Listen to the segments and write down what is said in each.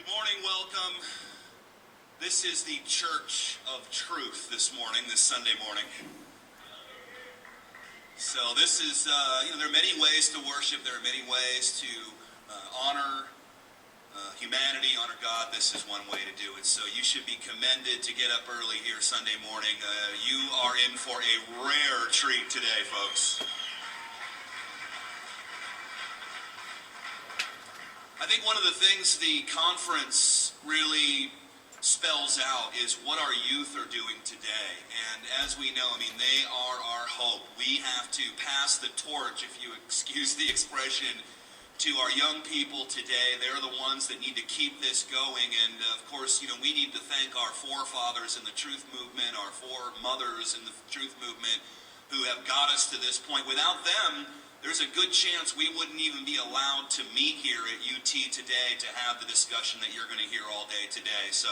Good morning, welcome. This is the Church of Truth this morning, this Sunday morning. So this is, there are many ways to worship. There are many ways to honor humanity, honor God. This is one way to do it. So you should be commended to get up early here Sunday morning. You are in for a rare treat today, folks. I think one of the things the conference really spells out is what our youth are doing today. And as we know, they are our hope. We have to pass the torch, if you excuse the expression, to our young people today. They're the ones that need to keep this going. And of course, we need to thank our forefathers in the truth movement, our foremothers in the truth movement, who have got us to this point. Without them, there's a good chance we wouldn't even be allowed to meet here at UT today to have the discussion that you're going to hear all day today. So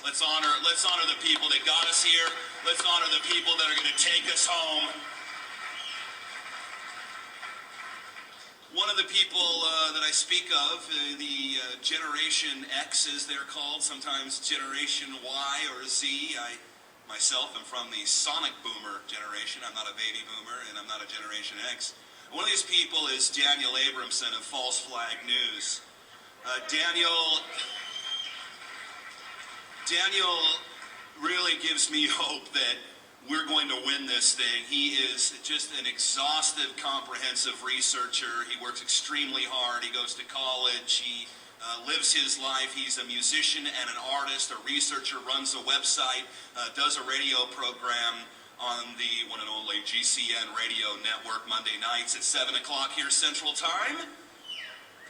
let's honor the people that got us here. Let's honor the people that are going to take us home. One of the people that I speak of, the Generation X as they're called, sometimes Generation Y or Z. I myself am from the Sonic Boomer generation. I'm not a baby boomer and I'm not a Generation X. One of these people is Daniel Abramson of False Flag News. Daniel really gives me hope that we're going to win this thing. He is just an exhaustive, comprehensive researcher. He works extremely hard. He goes to college. He lives his life. He's a musician and an artist, a researcher, runs a website, does a radio program on the one and only GCN radio network Monday nights at 7 o'clock here Central Time.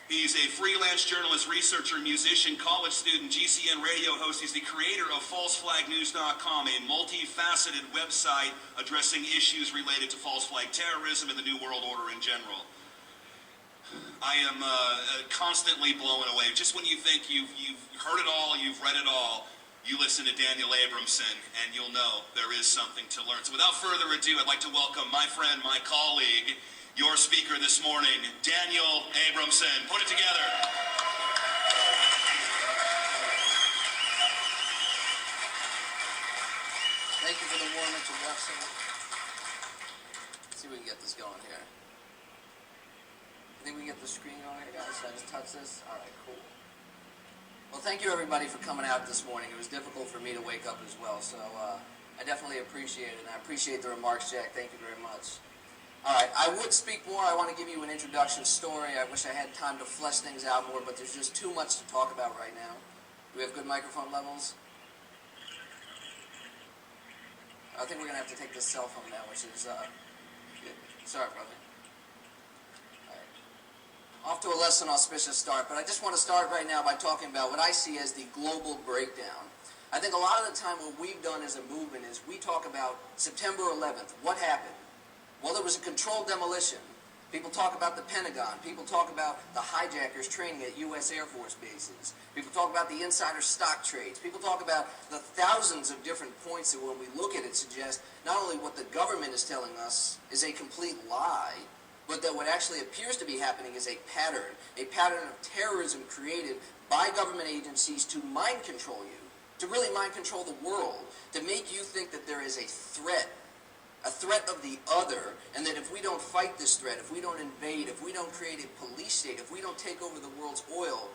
He's a freelance journalist, researcher, musician, college student, GCN radio host. He's the creator of FalseFlagNews.com, a multifaceted website addressing issues related to false flag terrorism and the New World Order in general. I am constantly blown away. Just when you think you've heard it all, you've read it all, you listen to Daniel Abramson, and you'll know there is something to learn. So without further ado, I'd like to welcome my friend, my colleague, your speaker this morning, Daniel Abramson. Put it together. Thank you for the warm introduction. Let's see if we can get this going here. I think we can get the screen going here, guys. Should I just touch this? All right, cool. Well, thank you, everybody, for coming out this morning. It was difficult for me to wake up as well, so I definitely appreciate it, and I appreciate the remarks, Jack. Thank you very much. All right, I would speak more. I want to give you an introduction story. I wish I had time to flesh things out more, but there's just too much to talk about right now. Do we have good microphone levels? I think we're going to have to take this cell phone now, which is good. Sorry, brother. Off to a less than auspicious start, but I just want to start right now by talking about what I see as the global breakdown. I think a lot of the time what we've done as a movement is we talk about September 11th. What happened? Well, there was a controlled demolition. People talk about the Pentagon. People talk about the hijackers training at U.S. Air Force bases. People talk about the insider stock trades. People talk about the thousands of different points that when we look at it suggest not only what the government is telling us is a complete lie, but that what actually appears to be happening is a pattern of terrorism created by government agencies to mind control you, to really mind control the world, to make you think that there is a threat of the other, and that if we don't fight this threat, if we don't invade, if we don't create a police state, if we don't take over the world's oil,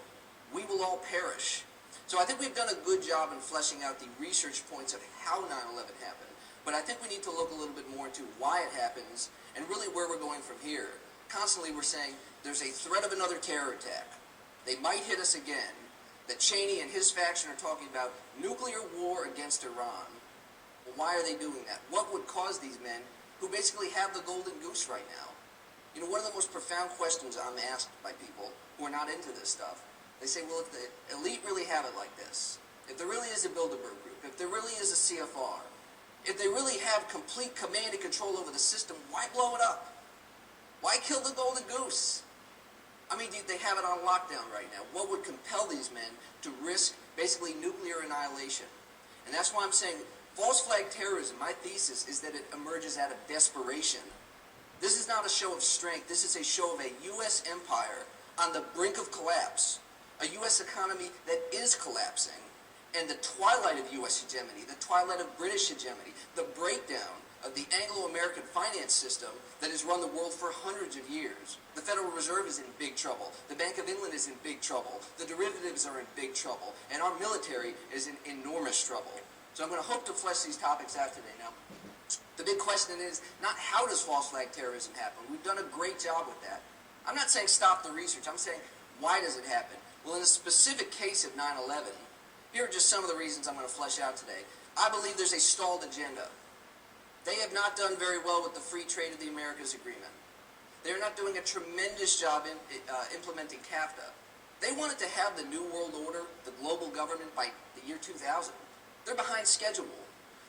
we will all perish. So I think we've done a good job in fleshing out the research points of how 9/11 happened. But I think we need to look a little bit more into why it happens and really where we're going from here. Constantly we're saying there's a threat of another terror attack. They might hit us again. That Cheney and his faction are talking about nuclear war against Iran. Well, why are they doing that? What would cause these men who basically have the golden goose right now? One of the most profound questions I'm asked by people who are not into this stuff, they say, well, if the elite really have it like this, if there really is a Bilderberg group, if there really is a CFR, if they really have complete command and control over the system, why blow it up? Why kill the golden goose? They have it on lockdown right now. What would compel these men to risk basically nuclear annihilation? And that's why I'm saying false flag terrorism, my thesis is that it emerges out of desperation. This is not a show of strength. This is a show of a U.S. empire on the brink of collapse. a U.S. economy that is collapsing, and the twilight of U.S. hegemony, the twilight of British hegemony, the breakdown of the Anglo-American finance system that has run the world for hundreds of years. The Federal Reserve is in big trouble. The Bank of England is in big trouble. The derivatives are in big trouble. And our military is in enormous trouble. So I'm going to hope to flesh these topics out today. Now, the big question is not how does false flag terrorism happen? We've done a great job with that. I'm not saying stop the research. I'm saying why does it happen? Well, in the specific case of 9/11, here are just some of the reasons I'm going to flesh out today. I believe there's a stalled agenda. They have not done very well with the Free Trade of the Americas Agreement. They're not doing a tremendous job in implementing CAFTA. They wanted to have the New World Order, the global government, by the year 2000. They're behind schedule.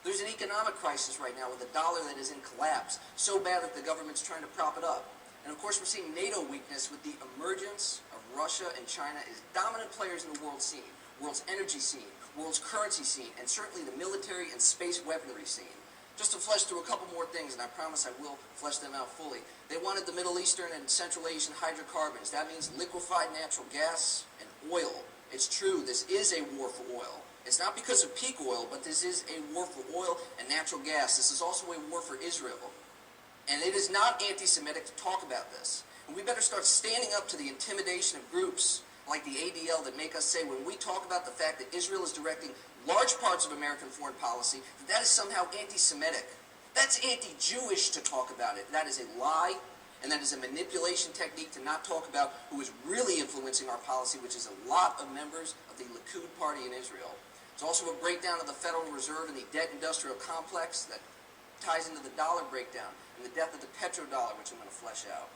There's an economic crisis right now with a dollar that is in collapse, so bad that the government's trying to prop it up. And of course, we're seeing NATO weakness with the emergence of Russia and China as dominant players in the world scene, world's energy scene, world's currency scene, and certainly the military and space weaponry scene. Just to flesh through a couple more things, and I promise I will flesh them out fully. They wanted the Middle Eastern and Central Asian hydrocarbons. That means liquefied natural gas and oil. It's true, this is a war for oil. It's not because of peak oil, but this is a war for oil and natural gas. This is also a war for Israel. And it is not anti-Semitic to talk about this. And we better start standing up to the intimidation of groups like the ADL that make us say when we talk about the fact that Israel is directing large parts of American foreign policy, that is somehow anti-Semitic. That's anti-Jewish to talk about it. That is a lie, and that is a manipulation technique to not talk about who is really influencing our policy, which is a lot of members of the Likud party in Israel. It's also a breakdown of the Federal Reserve and the debt-industrial complex that ties into the dollar breakdown and the death of the petrodollar, which I'm going to flesh out.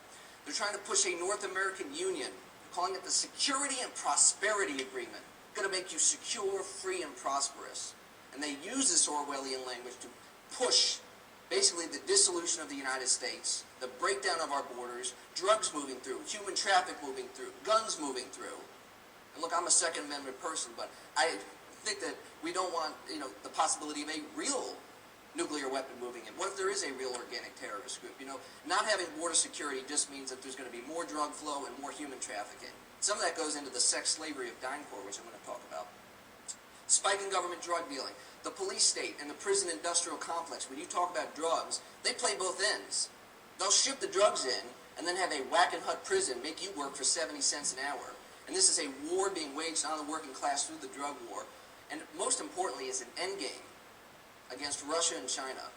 They're trying to push a North American Union, calling it the Security and Prosperity Agreement. Going to make you secure, free, and prosperous. And they use this Orwellian language to push basically the dissolution of the United States, the breakdown of our borders, drugs moving through, human traffic moving through, guns moving through. And look, I'm a Second Amendment person, but I think that we don't want, the possibility of a real nuclear weapon moving in. What if there is a real organic terrorist group? Not having border security just means that there's going to be more drug flow and more human trafficking. Some of that goes into the sex slavery of DynCorp, which I'm going to talk about. Spike in government drug dealing. The police state and the prison industrial complex, when you talk about drugs, they play both ends. They'll ship the drugs in and then have a whack-and-hut prison make you work for 70 cents an hour. And this is a war being waged on the working class through the drug war. And most importantly, is an endgame against Russia and China.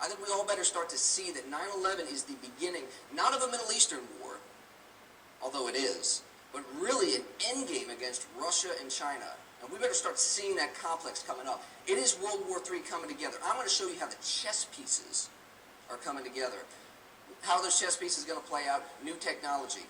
I think we all better start to see that 9/11 is the beginning, not of a Middle Eastern war, although it is, but really an endgame against Russia and China. And we better start seeing that complex coming up. It is World War III coming together. I'm going to show you how the chess pieces are coming together. How those chess pieces are going to play out, new technology.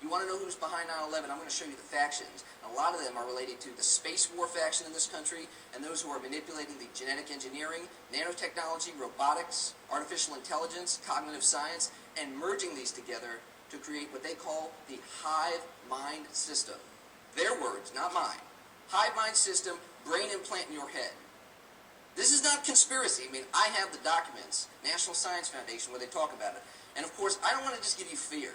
You want to know who's behind 9/11? I'm going to show you the factions. And a lot of them are related to the space war faction in this country and those who are manipulating the genetic engineering, nanotechnology, robotics, artificial intelligence, cognitive science, and merging these together to create what they call the hive mind system. Their words, not mine. Hive mind system, brain implant in your head. This is not conspiracy. I have the documents, National Science Foundation, where they talk about it. And of course, I don't want to just give you fear.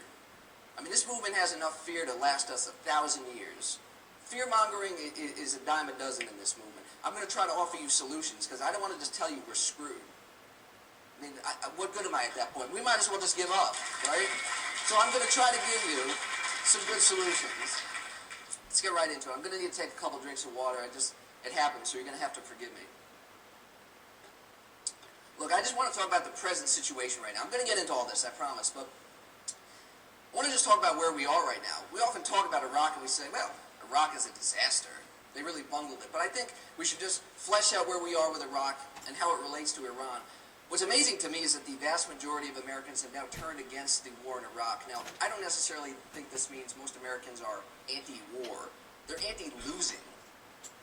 This movement has enough fear to last us 1,000 years. Fear-mongering is a dime a dozen in this movement. I'm going to try to offer you solutions, because I don't want to just tell you we're screwed. What good am I at that point? We might as well just give up, right? So I'm going to try to give you some good solutions. Let's get right into it. I'm going to need to take a couple drinks of water. It happens, so you're going to have to forgive me. Look, I just want to talk about the present situation right now. I'm going to get into all this, I promise, but I want to just talk about where we are right now. We often talk about Iraq and we say, well, Iraq is a disaster. They really bungled it. But I think we should just flesh out where we are with Iraq and how it relates to Iran. What's amazing to me is that the vast majority of Americans have now turned against the war in Iraq. Now, I don't necessarily think this means most Americans are anti-war. They're anti-losing.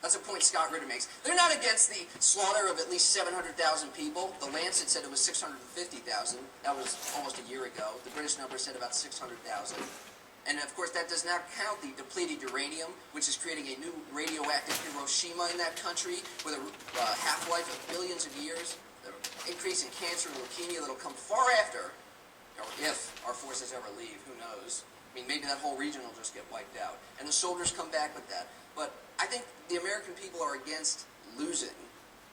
That's a point Scott Ritter makes. They're not against the slaughter of at least 700,000 people. The Lancet said it was 650,000. That was almost a year ago. The British number said about 600,000. And of course, that does not count the depleted uranium, which is creating a new radioactive Hiroshima in that country with a half-life of billions of years. The increase in cancer and leukemia that will come far after, or if our forces ever leave, who knows. mean, maybe that whole region will just get wiped out. And the soldiers come back with that. But I think the American people are against losing.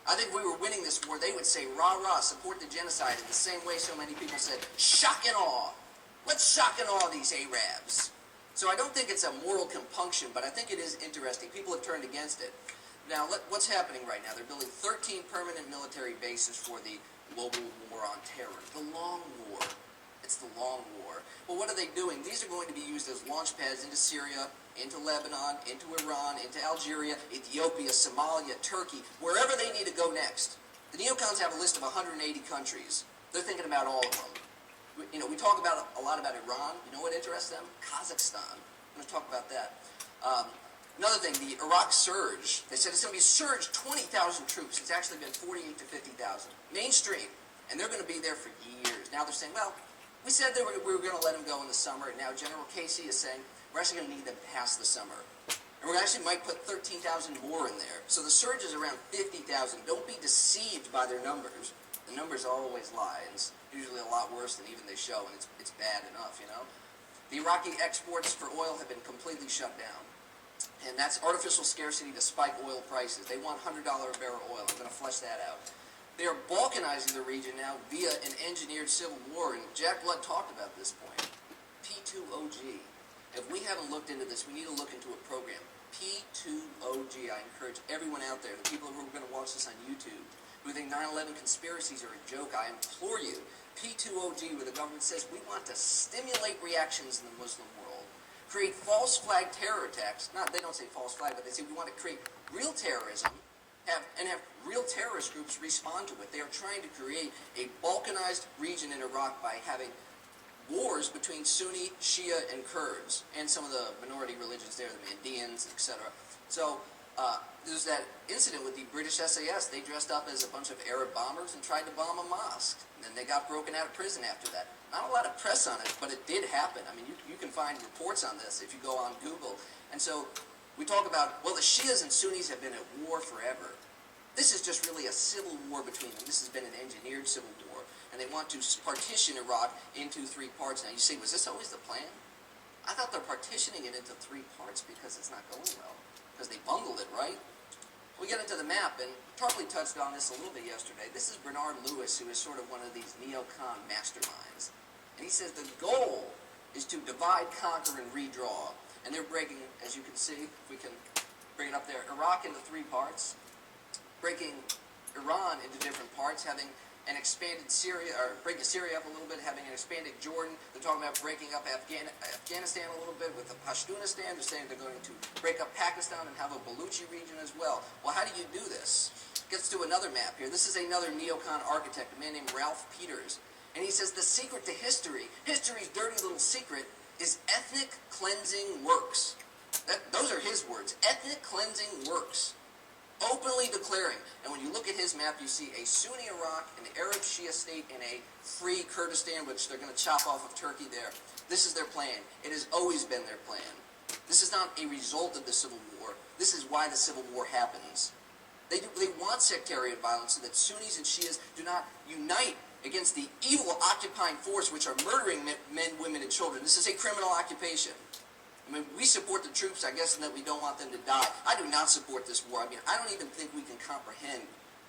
I think if we were winning this war, they would say, rah, rah, support the genocide, in the same way so many people said, shock and awe. Let's shock and awe these Arabs. So I don't think it's a moral compunction, but I think it is interesting. People have turned against it. Now, what's happening right now? They're building 13 permanent military bases for the global war on terror. The long war. It's the long war. Well, what are they doing? These are going to be used as launch pads into Syria, into Lebanon, into Iran, into Algeria, Ethiopia, Somalia, Turkey, wherever they need to go next. The neocons have a list of 180 countries. They're thinking about all of them. We talk about a lot about Iran. You know what interests them? Kazakhstan. I'm going to talk about that. Another thing, the Iraq surge. They said it's going to be a surge, 20,000 troops. It's actually been 48 to 50,000. Mainstream. And they're going to be there for years. Now they're saying, well, we said that we were going to let them go in the summer, and now General Casey is saying we're actually going to need them past the summer. And we actually might put 13,000 more in there. So the surge is around 50,000. Don't be deceived by their numbers. The numbers always lie, and it's usually a lot worse than even they show, and it's bad enough, The Iraqi exports for oil have been completely shut down. And that's artificial scarcity to spike oil prices. They want $100 a barrel oil. I'm going to flesh that out. They are balkanizing the region now via an engineered civil war, and Jack Blood talked about this point. P2OG. If we haven't looked into this, we need to look into a program. P2OG. I encourage everyone out there, the people who are going to watch this on YouTube, who think 9/11 conspiracies are a joke, I implore you. P2OG, where the government says we want to stimulate reactions in the Muslim world, create false flag terror attacks. They don't say false flag, but they say we want to create real terrorism, have real terrorist groups respond to it. They are trying to create a balkanized region in Iraq by having wars between Sunni, Shia, and Kurds, and some of the minority religions there, the Mandeans, etc. So there's that incident with the British SAS. They dressed up as a bunch of Arab bombers and tried to bomb a mosque. And then they got broken out of prison after that. Not a lot of press on it, but it did happen. I mean, you can find reports on this if you go on Google. And so we talk about, well, the Shias and Sunnis have been at war forever. This is just really a civil war between them. This has been an engineered civil war. And they want to partition Iraq into 3 parts. Now you say, was this always the plan? I thought they're partitioning it into 3 parts because it's not going well. Because they bungled it, right? We get into the map, and Tarpley touched on this a little bit yesterday. This is Bernard Lewis, who is sort of one of these neocon masterminds. And he says the goal is to divide, conquer, and redraw. And they're breaking, as you can see, if we can bring it up there, Iraq into 3 parts, breaking Iran into different parts, having an expanded Syria, or breaking Syria up a little bit, having an expanded Jordan. They're talking about breaking up Afghanistan a little bit with the Pashtunistan. They're saying they're going to break up Pakistan and have a Baluchi region as well. Well, how do you do this? Gets to another map here. This is another neocon architect, a man named Ralph Peters. And he says the secret to history's dirty little secret, is ethnic cleansing works. Those are his words. Ethnic cleansing works. Openly declaring. And when you look at his map, you see a Sunni Iraq, an Arab Shia state, and a free Kurdistan, which they're going to chop off of Turkey there. This is their plan. It has always been their plan. This is not a result of the Civil War. This is why the Civil War happens. They want sectarian violence so that Sunnis and Shias do not unite against the evil occupying force which are murdering men, women, and children. This is a criminal occupation. I mean, we support the troops, I guess, in that we don't want them to die. I do not support this war. I mean, I don't even think we can comprehend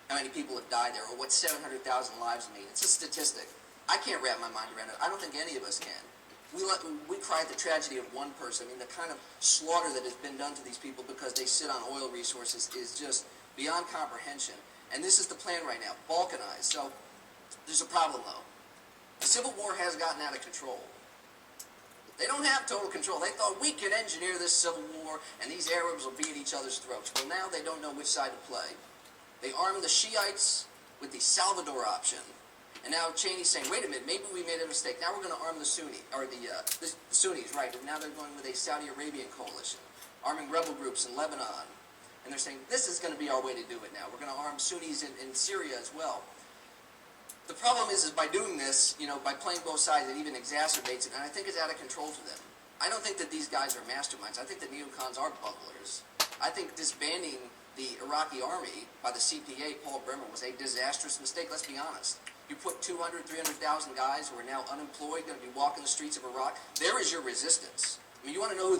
how many people have died there or what 700,000 lives mean. It's a statistic. I can't wrap my mind around it. I don't think any of us can. We cry at the tragedy of one person. I mean, the kind of slaughter that has been done to these people because they sit on oil resources is just beyond comprehension. And this is the plan right now, balkanized. So there's a problem, though. The Civil War has gotten out of control. They don't have total control. They thought we could engineer this civil war and these Arabs will be at each other's throats. Well, now they don't know which side to play. They armed the Shiites with the Salvador option. And now Cheney's saying, wait a minute, maybe we made a mistake. Now we're going to arm the Sunni, or the Sunnis, right. And now they're going with a Saudi Arabian coalition, arming rebel groups in Lebanon. And they're saying, this is going to be our way to do it now. We're going to arm Sunnis in Syria as well. The problem is by doing this, by playing both sides, it even exacerbates it, and I think it's out of control for them. I don't think that these guys are masterminds. I think the neocons are bunglers. I think disbanding the Iraqi army by the CPA, Paul Bremer, was a disastrous mistake, let's be honest. You put 200, 300,000 guys who are now unemployed, going to be walking the streets of Iraq. There is your resistance. I mean, you want to know who